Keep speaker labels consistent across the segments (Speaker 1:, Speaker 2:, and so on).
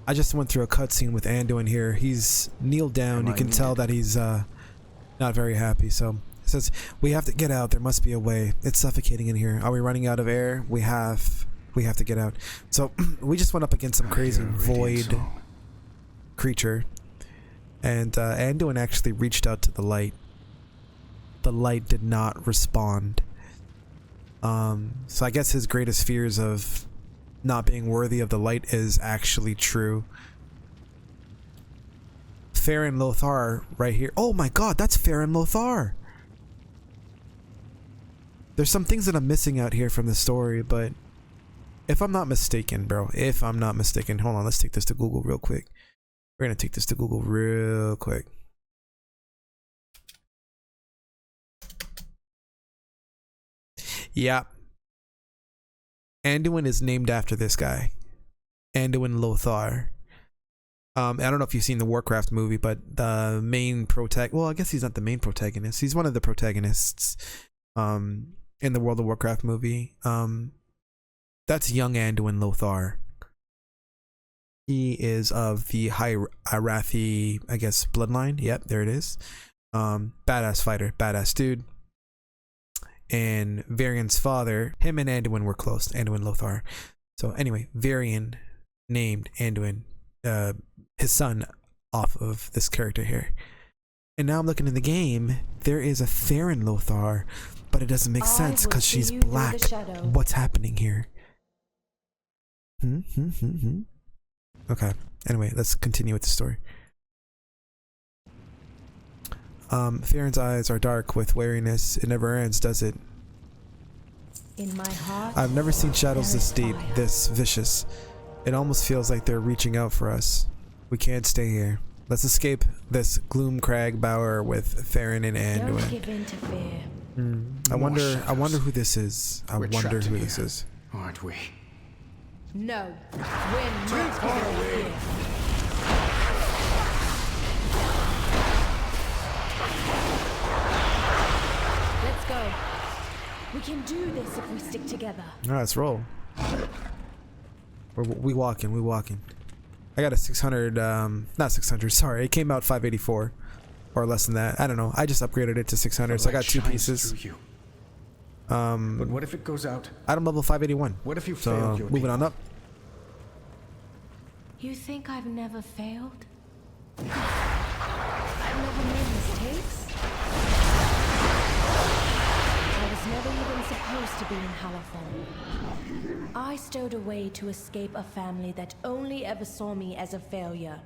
Speaker 1: I just went through a cutscene with Anduin here. He's kneeled down. You can tell that he's not very happy. So it says, we have to get out. There must be a way. It's suffocating in here. Are we running out of air? We have to get out. So we just went up against some crazy void creature. And Anduin actually reached out to the light. The light did not respond. So I guess his greatest fears of not being worthy of the light is actually true. Faerin Lothar right here. Oh my god, that's Faerin Lothar! There's some things that I'm missing out here from the story, but if I'm not mistaken, bro, if I'm not mistaken, hold on, let's take this to Google real quick. We're gonna take this to Google real quick. Yeah. Anduin is named after this guy. Anduin Lothar. I don't know if you've seen the Warcraft movie, but the main well, I guess he's not the main protagonist. He's one of the protagonists in the World of Warcraft movie. That's young Anduin Lothar. He is of the High Arathi, I guess, bloodline. Yep, there it is. Badass fighter, badass dude. And Varian's father, him and Anduin were close, Anduin Lothar. So anyway, Varian named Anduin, his son, off of this character here. And now I'm looking in the game, there is a Faerin Lothar, but it doesn't make sense because she's black. What's happening here? Okay, anyway, let's continue with the story. Faerin's eyes are dark with wariness. It never ends, does it?
Speaker 2: In my heart,
Speaker 1: I've never seen shadows this deep, this vicious. It almost feels like they're reaching out for us. We can't stay here. Let's escape this gloom crag bower with Faerin and Anduin.
Speaker 2: Don't give in to fear.
Speaker 1: I wonder who this is. I wonder who this is.
Speaker 3: Aren't we?
Speaker 2: No, we're not going here. Let's go. We can do this if we stick together.
Speaker 1: Alright, let's roll. We walking. I got a 600, not 600, sorry. It came out 584 or less than that. I don't know. I just upgraded it to 600, so I got 2 pieces.
Speaker 3: But what if it goes out?
Speaker 1: I'm level 581.
Speaker 3: What if you fail your
Speaker 1: moving on up.
Speaker 2: You think I've never failed? I've never made mistakes? I was never even supposed to be in Hallowfall. I stowed away to escape a family that only ever saw me as a failure.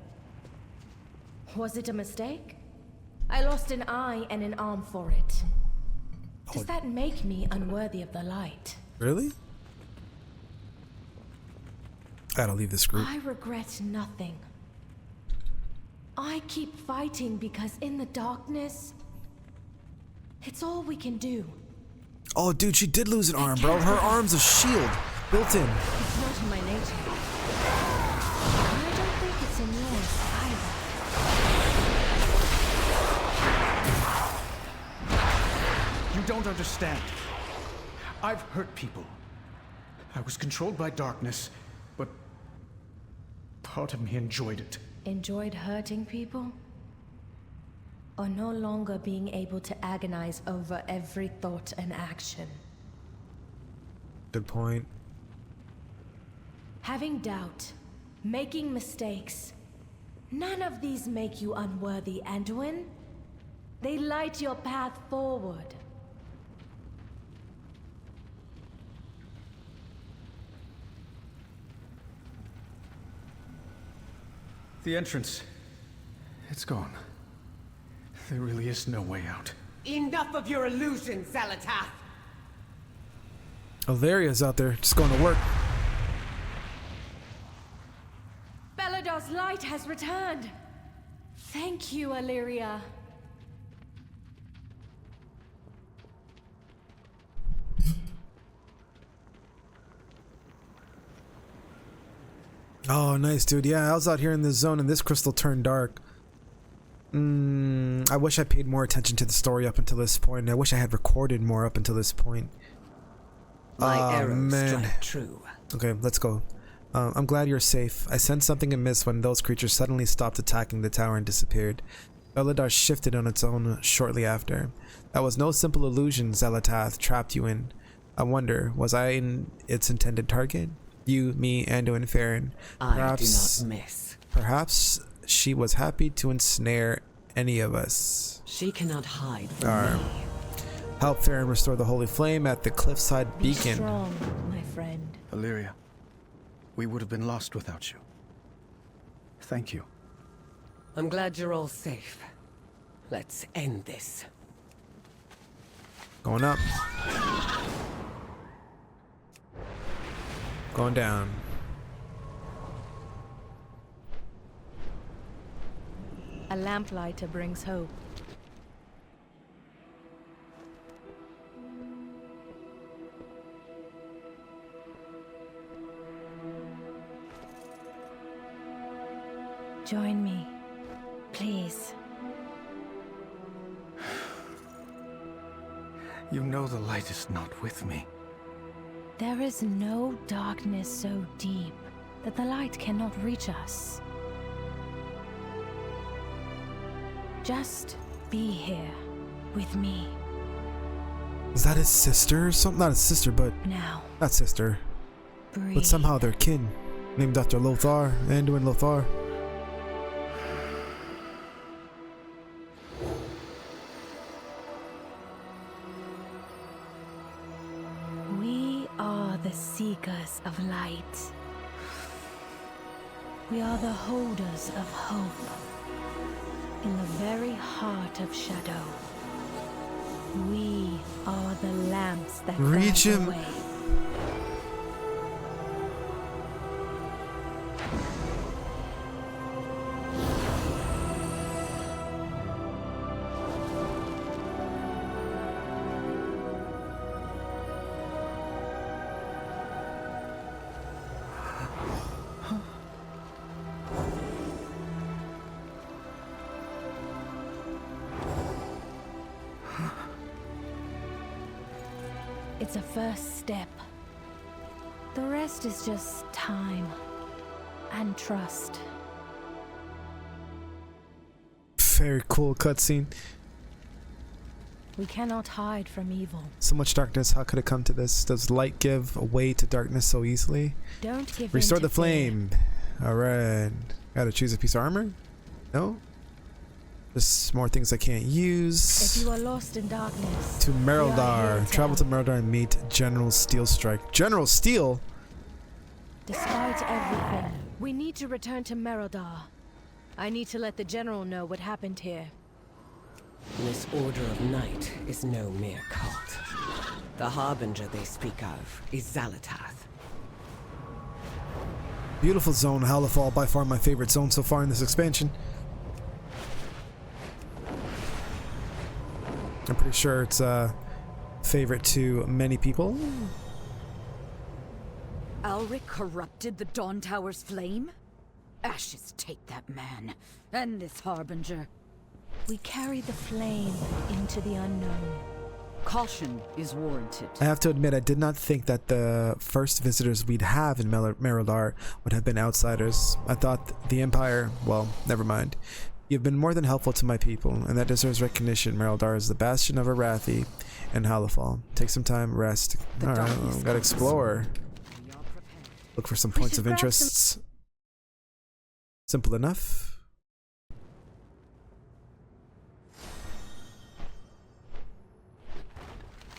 Speaker 2: Was it a mistake? I lost an eye and an arm for it. Does that make me unworthy of the light?
Speaker 1: Really? I gotta leave this group.
Speaker 2: I regret nothing. I keep fighting because in the darkness, it's all we can do.
Speaker 1: Oh, dude, she did lose an arm, bro. Her arm's a shield, built in.
Speaker 2: It's not in my nature. And I don't think it's in yours either.
Speaker 3: You don't understand. I've hurt people. I was controlled by darkness, but part of me enjoyed it.
Speaker 2: Enjoyed hurting people? Or no longer being able to agonize over every thought and action?
Speaker 1: Good point.
Speaker 2: Having doubt, making mistakes. None of these make you unworthy, Anduin. They light your path forward.
Speaker 3: The entrance. It's gone. There really is no way out.
Speaker 4: Enough of your illusions, Xal'atath!
Speaker 1: Alvaria's out there, just going to work.
Speaker 2: Belador's light has returned. Thank you, Illyria.
Speaker 1: Oh, nice, dude. Yeah, I was out here in this zone and this crystal turned dark. I wish I paid more attention to the story up until this point. I wish I had recorded more up until this point.
Speaker 4: My arrows
Speaker 1: man.
Speaker 4: strike true.
Speaker 1: Okay, let's go. I'm glad you're safe. I sensed something amiss when those creatures suddenly stopped attacking the tower and disappeared. Eldar shifted on its own shortly after. That was no simple illusion Xal'atath trapped you in. I wonder, was I in its intended target? You, me, Anduin, Faerin.
Speaker 4: I do not miss.
Speaker 1: Perhaps she was happy to ensnare any of us.
Speaker 4: She cannot hide from me.
Speaker 1: Help Faerin restore the holy flame at the cliffside
Speaker 2: Be
Speaker 1: beacon.
Speaker 2: strong, my friend.
Speaker 3: Illyria, we would have been lost without you. Thank you.
Speaker 4: I'm glad you're all safe. Let's end this.
Speaker 1: Going up. Going down.
Speaker 2: A lamplighter brings hope. Join me, please.
Speaker 3: You know the light is not with me.
Speaker 2: There is no darkness so deep that the light cannot reach us. Just be here with me.
Speaker 1: Is that his sister or something? Not his sister, but
Speaker 2: Now,
Speaker 1: not sister.
Speaker 2: breathe.
Speaker 1: But somehow they're kin. Named after Lothar, Anduin Lothar.
Speaker 2: We are the seekers of light. We are the holders of hope. In the very heart of shadow. We are the lamps that
Speaker 1: Reach
Speaker 2: guide
Speaker 1: him.
Speaker 2: the way. It's a first step. The rest is just time and trust.
Speaker 1: Very cool cutscene.
Speaker 2: We cannot hide from evil.
Speaker 1: So much darkness, how could it come to this? Does light give way to darkness so easily?
Speaker 2: Don't give
Speaker 1: Restore
Speaker 2: in
Speaker 1: the
Speaker 2: to fear.
Speaker 1: flame. Alright. Gotta choose a piece of armor? No? Just more things I can't
Speaker 2: If
Speaker 1: use.
Speaker 2: you are lost in darkness,
Speaker 1: To
Speaker 2: we are here
Speaker 1: Merildar.
Speaker 2: to
Speaker 1: Travel to
Speaker 2: help.
Speaker 1: Merildar and meet General Steelstrike. General Steel?
Speaker 2: Despite everything, we need to return to Merodar. I need to let the general know what happened here.
Speaker 4: This Order of Night is no mere cult. The Harbinger they speak of is Xal'atath.
Speaker 1: Beautiful zone, Hallowfall. By far my favorite zone so far in this expansion. I'm pretty sure it's a favorite to many people.
Speaker 5: Alric corrupted the Dawn Tower's flame? Ashes take that man, and this Harbinger.
Speaker 2: We carry the flame into the unknown.
Speaker 5: Caution is warranted.
Speaker 1: I have to admit, I did not think that the first visitors we'd have in Merildar would have been outsiders. I thought the Empire, well, never mind. You've been more than helpful to my people, and that deserves recognition. Merildar is the bastion of Arathi and Hallowfall. Take some time, rest. Alright, we gotta explore.
Speaker 5: We are prepared.
Speaker 1: Look for some
Speaker 2: We
Speaker 1: points
Speaker 2: should
Speaker 1: of
Speaker 2: grab
Speaker 1: interests. Simple enough.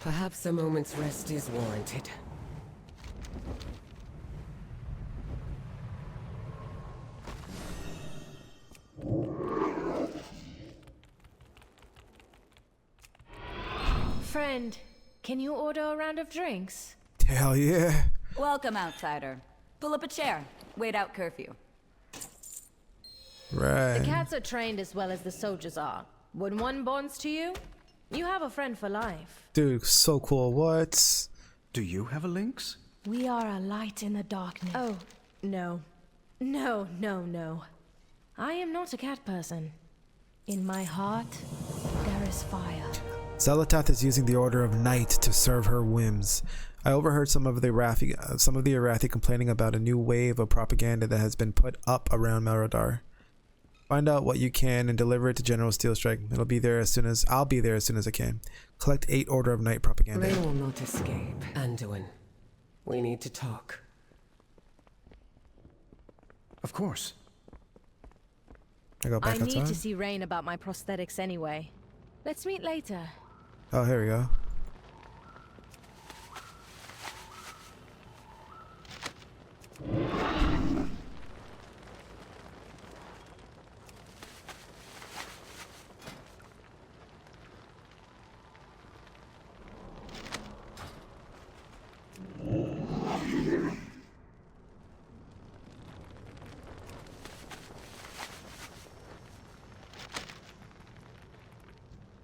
Speaker 4: Perhaps a moment's rest is warranted.
Speaker 2: Friend, can you order a round of drinks?
Speaker 1: Hell yeah.
Speaker 5: Welcome, outsider. Pull up a chair. Wait out curfew.
Speaker 1: Right.
Speaker 2: The cats are trained as well as the soldiers are. When one bonds to you, you have a friend for life.
Speaker 1: Dude, so cool. What?
Speaker 3: Do you have a lynx?
Speaker 2: We are a light in the darkness. Oh, no. No, no, no. I am not a cat person. In my heart, there is fire.
Speaker 1: Xal'atath is using the Order of Night to serve her whims. I overheard some of the Arathi complaining about a new wave of propaganda that has been put up around Merodar. Find out what you can and deliver it to General Steelstrike. I'll be there as soon as I can. Collect 8 Order of Night propaganda.
Speaker 4: Rain will not escape. Anduin, we need to talk.
Speaker 3: Of course.
Speaker 1: I go back
Speaker 2: I
Speaker 1: outside.
Speaker 2: need to see Rain about my prosthetics anyway. Let's meet later.
Speaker 1: Oh, here we go.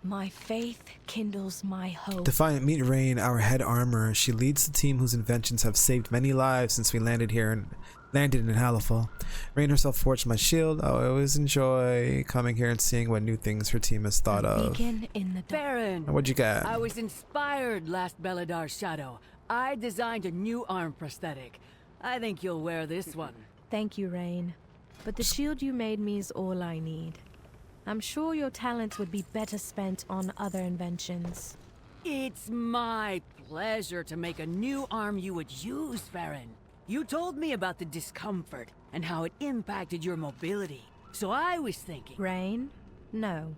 Speaker 2: My faith kindles my hope.
Speaker 1: Defiant, meet Rain, our head armorer. She leads the team whose inventions have saved many lives since we landed in Hallowfall. Rain herself forged my shield. I always enjoy coming here and seeing what new things her team has thought of.
Speaker 2: Beacon in the dark.
Speaker 6: Faerin,
Speaker 1: What'd you got?
Speaker 6: I was inspired last Beladar's shadow. I designed a new arm prosthetic. I think you'll wear this one.
Speaker 2: Thank you, Rain. But the shield you made me is all I need. I'm sure your talents would be better spent on other inventions.
Speaker 6: It's my pleasure to make a new arm you would use, Faerin. You told me about the discomfort and how it impacted your mobility. So I was thinking...
Speaker 2: Rain? No.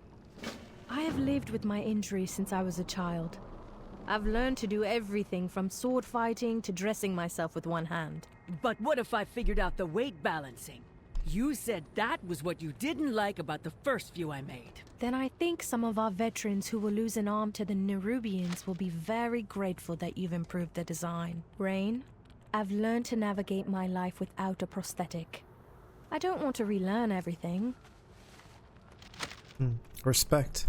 Speaker 2: I have lived with my injury since I was a child. I've learned to do everything from sword fighting to dressing myself with one hand.
Speaker 6: But what if I figured out the weight balancing? You said that was what you didn't like about the first few I made.
Speaker 2: Then I think some of our veterans who will lose an arm to the Nerubians will be very grateful that you've improved the design. Rain, I've learned to navigate my life without a prosthetic. I don't want to relearn everything.
Speaker 1: Respect.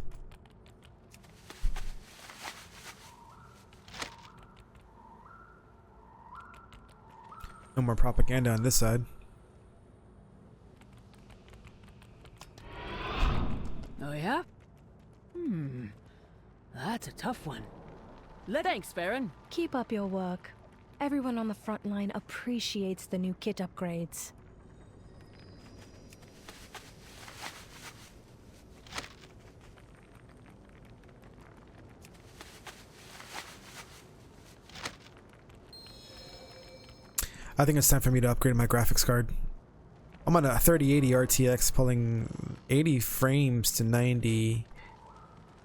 Speaker 1: No more propaganda on this side.
Speaker 6: Oh yeah? That's a tough one. Thanks, Faerin.
Speaker 2: Keep up your work. Everyone on the front line appreciates the new kit upgrades.
Speaker 1: I think it's time for me to upgrade my graphics card. I'm on a 3080 RTX pulling 80 frames to 90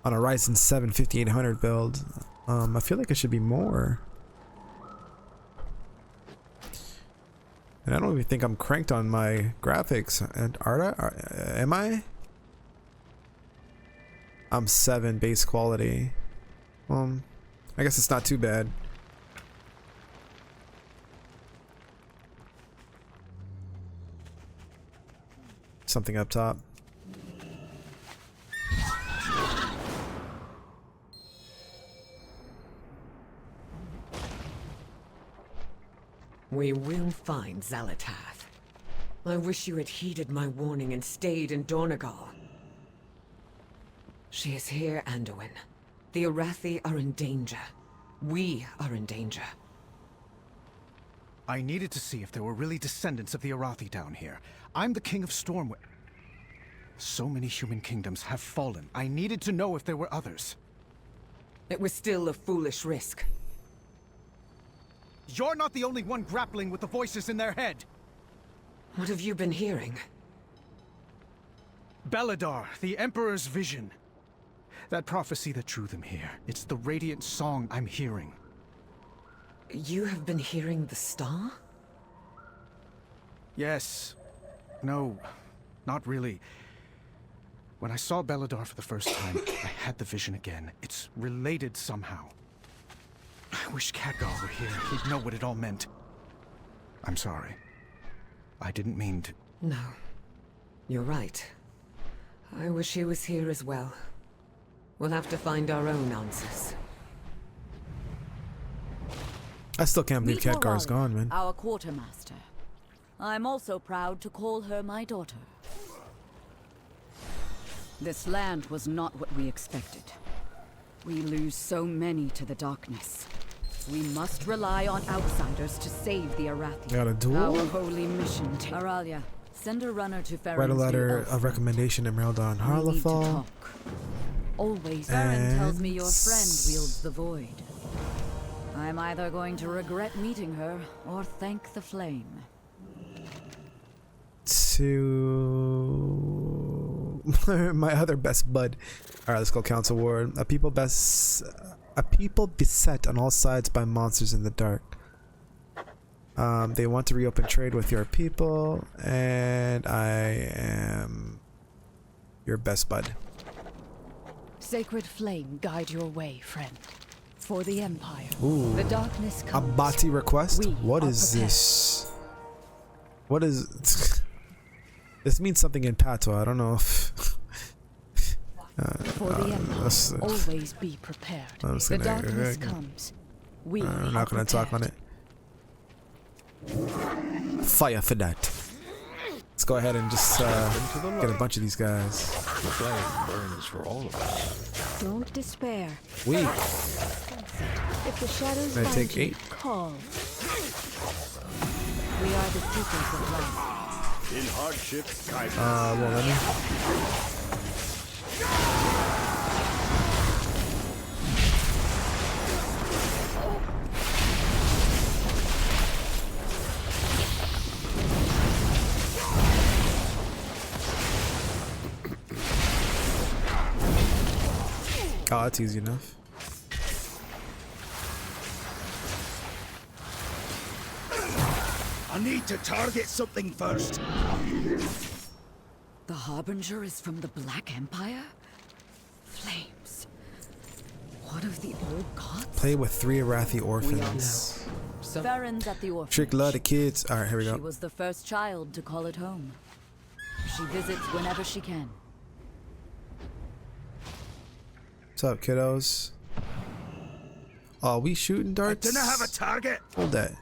Speaker 1: on a Ryzen 7 5800 build. I feel like it should be more. And I don't even think I'm cranked on my graphics. And am I? I'm 7 base quality. I guess it's not too bad. Something up top.
Speaker 4: We will find Xalatath. I wish you had heeded my warning and stayed in Dornegal. She is here, Anduin. The Arathi are in danger. We are in danger.
Speaker 3: I needed to see if there were really descendants of the Arathi down here. I'm the King of Stormwind. So many human kingdoms have fallen. I needed to know if there were others.
Speaker 4: It was still a foolish risk.
Speaker 3: You're not the only one grappling with the voices in their head.
Speaker 4: What have you been hearing?
Speaker 3: Beladar, the Emperor's vision. That prophecy that drew them here. It's the radiant song I'm hearing.
Speaker 4: You have been hearing the star?
Speaker 3: Yes. No, not really. When I saw Beladar for the first time, I had the vision again. It's related somehow. I wish Khadgar were here. He'd know what it all meant. I'm sorry. I didn't mean to...
Speaker 4: No. You're right. I wish he was here as well. We'll have to find our own answers.
Speaker 1: I still can't believe
Speaker 5: Meet
Speaker 1: Khadgar's
Speaker 5: Morali,
Speaker 1: gone, man.
Speaker 5: Our quartermaster. I'm also proud to call her my daughter. This land was not what we expected. We lose so many to the darkness. We must rely on outsiders to save the Arathi.
Speaker 1: Got a duel?
Speaker 5: Our holy mission. Aralia, send a runner to Faerin.
Speaker 1: Write a letter of recommendation and mail on
Speaker 5: We need to
Speaker 1: Hallowfall.
Speaker 5: talk. Always. Faerin tells me your friend wields the void. I'm either going to regret meeting her or thank the flame.
Speaker 1: To my other best bud. Alright, let's go council ward. A people beset on all sides by monsters in the dark. They want to reopen trade with your people, and I am your best bud.
Speaker 2: Sacred flame, guide your way, friend. For the Empire.
Speaker 1: Ooh.
Speaker 2: The darkness
Speaker 1: A
Speaker 2: comes.
Speaker 1: Bati request?
Speaker 2: We
Speaker 1: What
Speaker 2: are
Speaker 1: is
Speaker 2: prepared.
Speaker 1: this? What is this means something in Patois. I don't know if
Speaker 2: For the Empire,
Speaker 1: let's-
Speaker 2: always be prepared.
Speaker 1: I'm just
Speaker 2: The
Speaker 1: gonna-
Speaker 2: darkness comes. We
Speaker 1: I'm
Speaker 2: are
Speaker 1: not gonna talk on
Speaker 2: prepared.
Speaker 1: it. Fire for that. Let's go ahead and just get a bunch of these guys.
Speaker 7: The flame burns for all of us.
Speaker 2: Don't despair.
Speaker 1: We
Speaker 2: If the shadows
Speaker 1: Can I
Speaker 2: find
Speaker 1: take
Speaker 2: you,
Speaker 1: 8?
Speaker 2: call. We are the seekers of light.
Speaker 7: In hardship, guidance.
Speaker 1: well, let me. Oh, that's easy enough.
Speaker 7: I need to target something first.
Speaker 5: The Harbinger is from the Black Empire? Flames. What of the old gods?
Speaker 1: Play with 3 Arathi orphans.
Speaker 4: So
Speaker 5: Faerin's at the orphanage.
Speaker 1: Trick love the kids. All right, here we
Speaker 5: She
Speaker 1: go.
Speaker 5: was the first child to call it home. She visits whenever she can.
Speaker 1: What's up, kiddos? Oh, we shooting darts?
Speaker 7: Didn't I have a target?
Speaker 1: Hold that.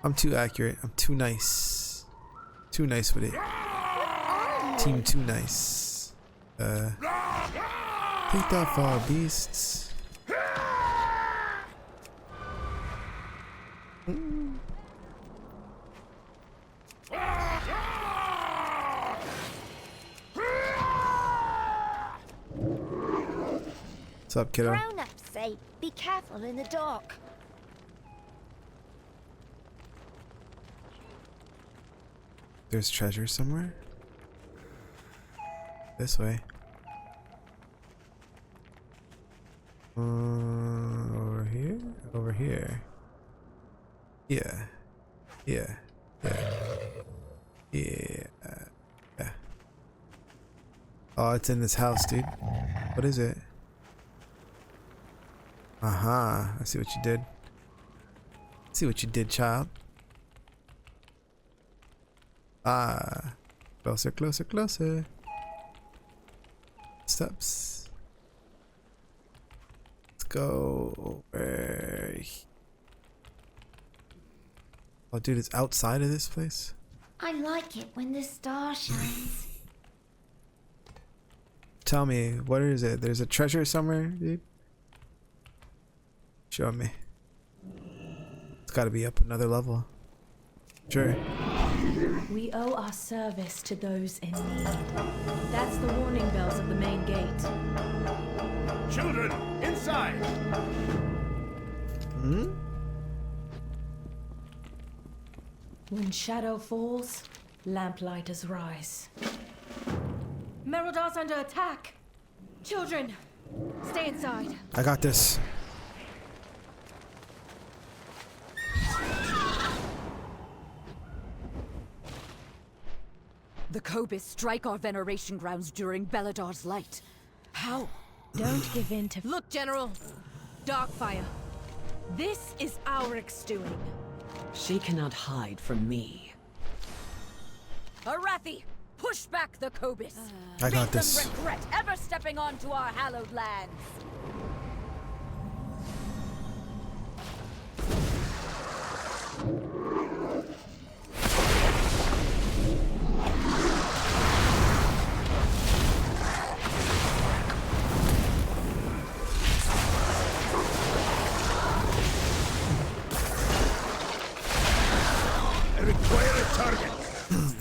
Speaker 1: I'm too accurate. I'm too nice. Too nice with it. Team too nice. Take that fall, beasts. What's up, kiddo?
Speaker 8: Grown-ups say, be careful in the dark.
Speaker 1: There's treasure somewhere? This way. Over here? Over here. Yeah. Yeah. Yeah. Yeah. Yeah. Oh, it's in this house, dude. What is it? Uh-huh. I see what you did. See what you did, child. Ah. Closer, closer, closer. Steps. Let's go over. Oh, dude, it's outside of this place?
Speaker 8: I like it when the star shines.
Speaker 1: Tell me, what is it? There's a treasure somewhere, dude? Show me. It's gotta be up another level. Sure.
Speaker 2: We owe our service to those in need. That's the warning bells of the main gate.
Speaker 7: Children, inside!
Speaker 1: Hmm?
Speaker 2: When shadow falls, lamplighters rise. Merildar's under attack! Children, stay inside.
Speaker 1: I got this.
Speaker 5: The Kobis strike our veneration grounds during Beladar's light. How?
Speaker 2: Don't give in to...
Speaker 9: Look, General! Darkfire. This is Auric's doing.
Speaker 4: she cannot hide from me.
Speaker 5: Arathi, push back the Kobis.
Speaker 1: I got
Speaker 5: Make
Speaker 1: this.
Speaker 5: them regret ever stepping onto our hallowed lands.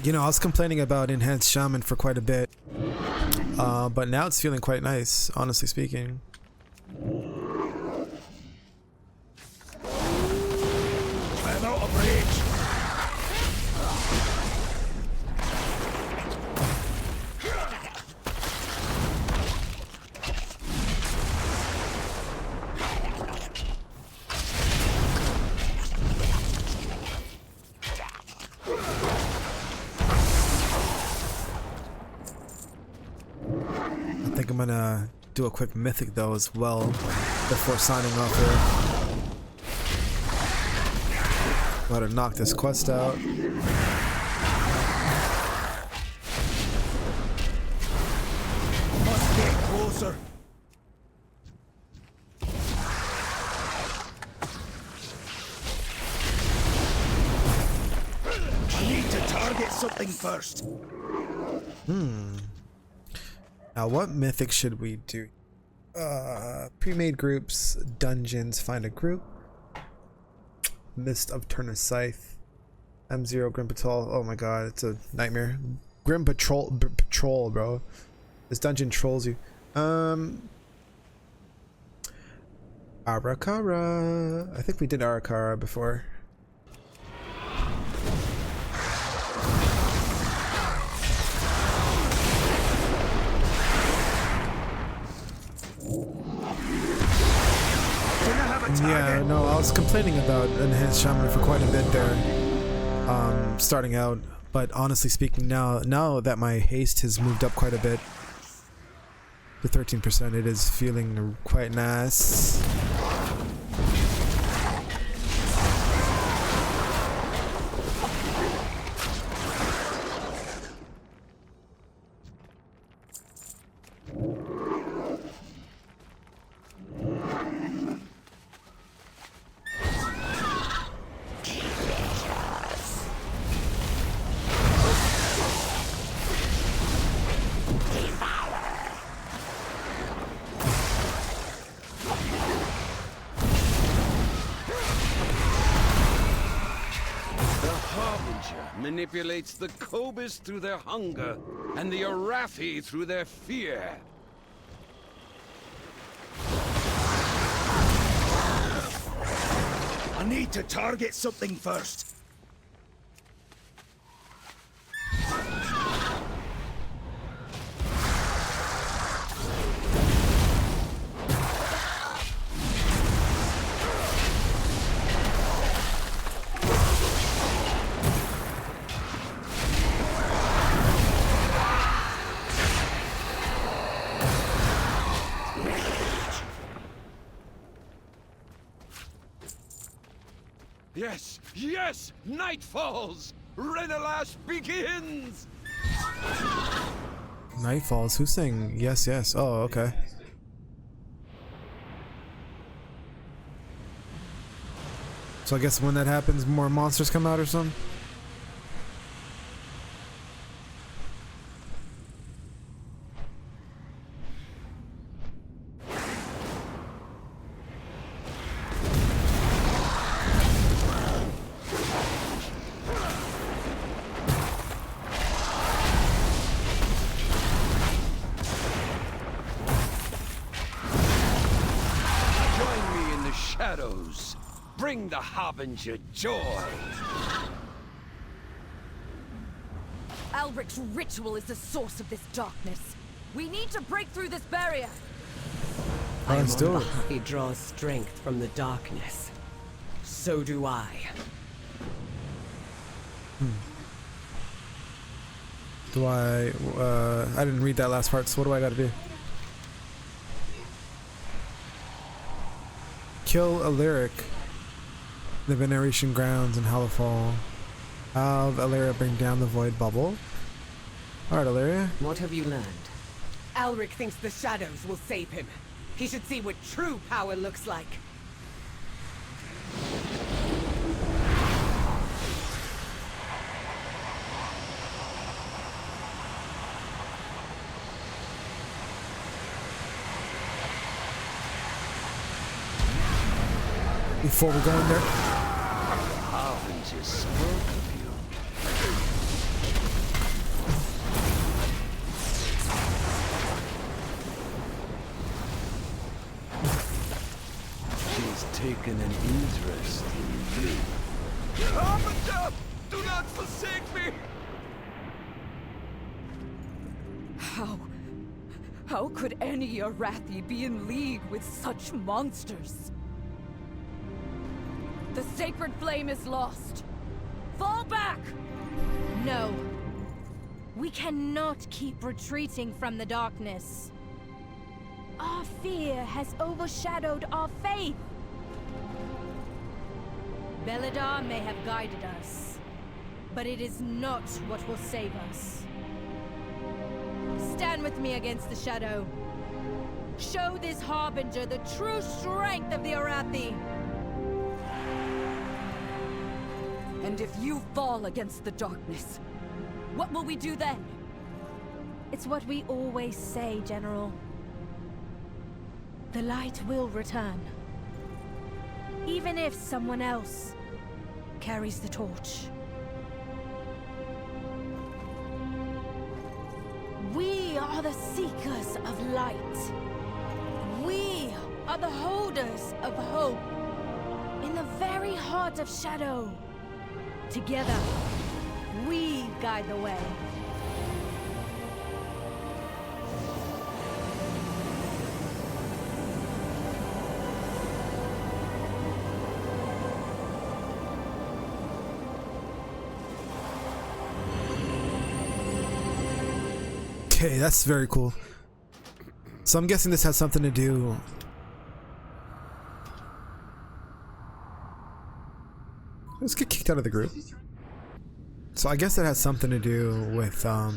Speaker 1: You know, I was complaining about enhanced shaman for quite a bit, but now it's feeling quite nice, honestly speaking.
Speaker 7: I'm out of range.
Speaker 1: I think I'm gonna do a quick mythic though as well before signing off here. Gotta knock this quest out.
Speaker 7: Must get closer. I need to target something first.
Speaker 1: Now what mythic should we do? Pre-made groups, dungeons, find a group. Mist of Turner Scythe. M0 Grim Patrol. Oh my god, it's a nightmare. Grim Patrol, Patrol, bro. This dungeon trolls you. Arakara. I think we did Arakara before. Yeah, no, I was complaining about enhanced shaman for quite a bit there, starting out. But honestly speaking, now that my haste has moved up quite a bit to 13%, it is feeling quite nice.
Speaker 10: Manipulates the Kobus through their hunger, and the Arathi through their fear.
Speaker 7: I need to target something first.
Speaker 10: Yes, yes! Night falls! Renalash begins!
Speaker 1: Night falls? Who's saying yes, yes? Oh, okay. So I guess when that happens, more monsters come out or something?
Speaker 10: Shadows, bring the Harbinger joy.
Speaker 9: Albric's ritual is the source of this darkness. We need to break through this barrier.
Speaker 1: Let's do it.
Speaker 4: He draws strength from the darkness. So do I.
Speaker 1: Do I didn't read that last part, so what do I gotta do? Kill Alaric, the Veneration Grounds in Hallowfall. Have Alaria bring down the Void Bubble. Alright, Alaria.
Speaker 4: What have you learned? Alric thinks the shadows will save him. He should see what true power looks like.
Speaker 1: Before we go in there.
Speaker 10: Harbinger spoke of you. taken an interest in me. Harbinger! Do not forsake me!
Speaker 5: How could any Arathi be in league with such monsters? The sacred flame is lost. Fall back!
Speaker 2: No. We cannot keep retreating from the darkness. Our fear has overshadowed our faith. Belladar may have guided us, but it is not what will save us. Stand with me against the shadow. Show this Harbinger the true strength of the Arathi.
Speaker 5: And if you fall against the darkness, what will we do then?
Speaker 2: It's what we always say, General. The light will return. Even if someone else carries the torch. We are the seekers of light. We are the holders of hope. In the very heart of shadow. Together, we guide the way.
Speaker 1: Okay, that's very cool. So I'm guessing this has something to do. Let's get kicked out of the group. So I guess it has something to do with I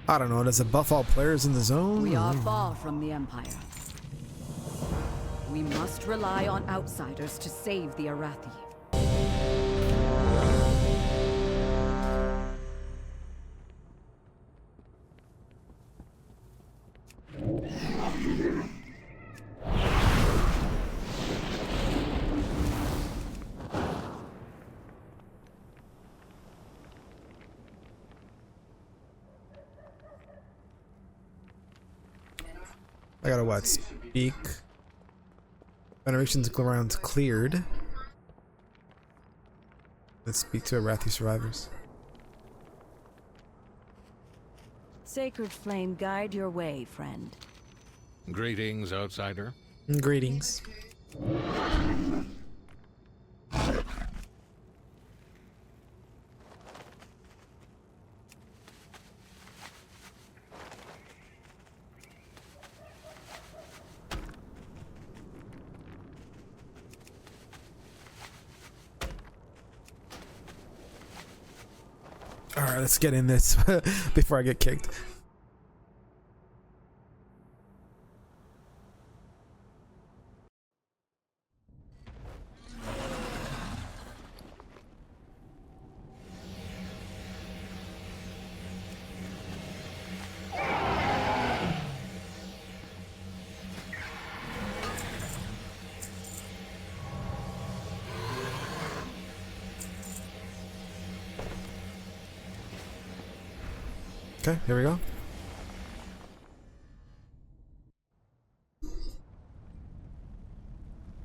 Speaker 1: don't know, does it buff all players in the zone?
Speaker 5: We are far from the Empire. We must rely on outsiders to save the Arathi.
Speaker 1: I gotta what? Speak. Veneration's grounds cleared. Let's speak to Arathi survivors.
Speaker 2: Sacred flame, guide your way, friend.
Speaker 10: Greetings, outsider.
Speaker 1: Greetings. Alright, let's get in this before I get kicked. Okay, here we go.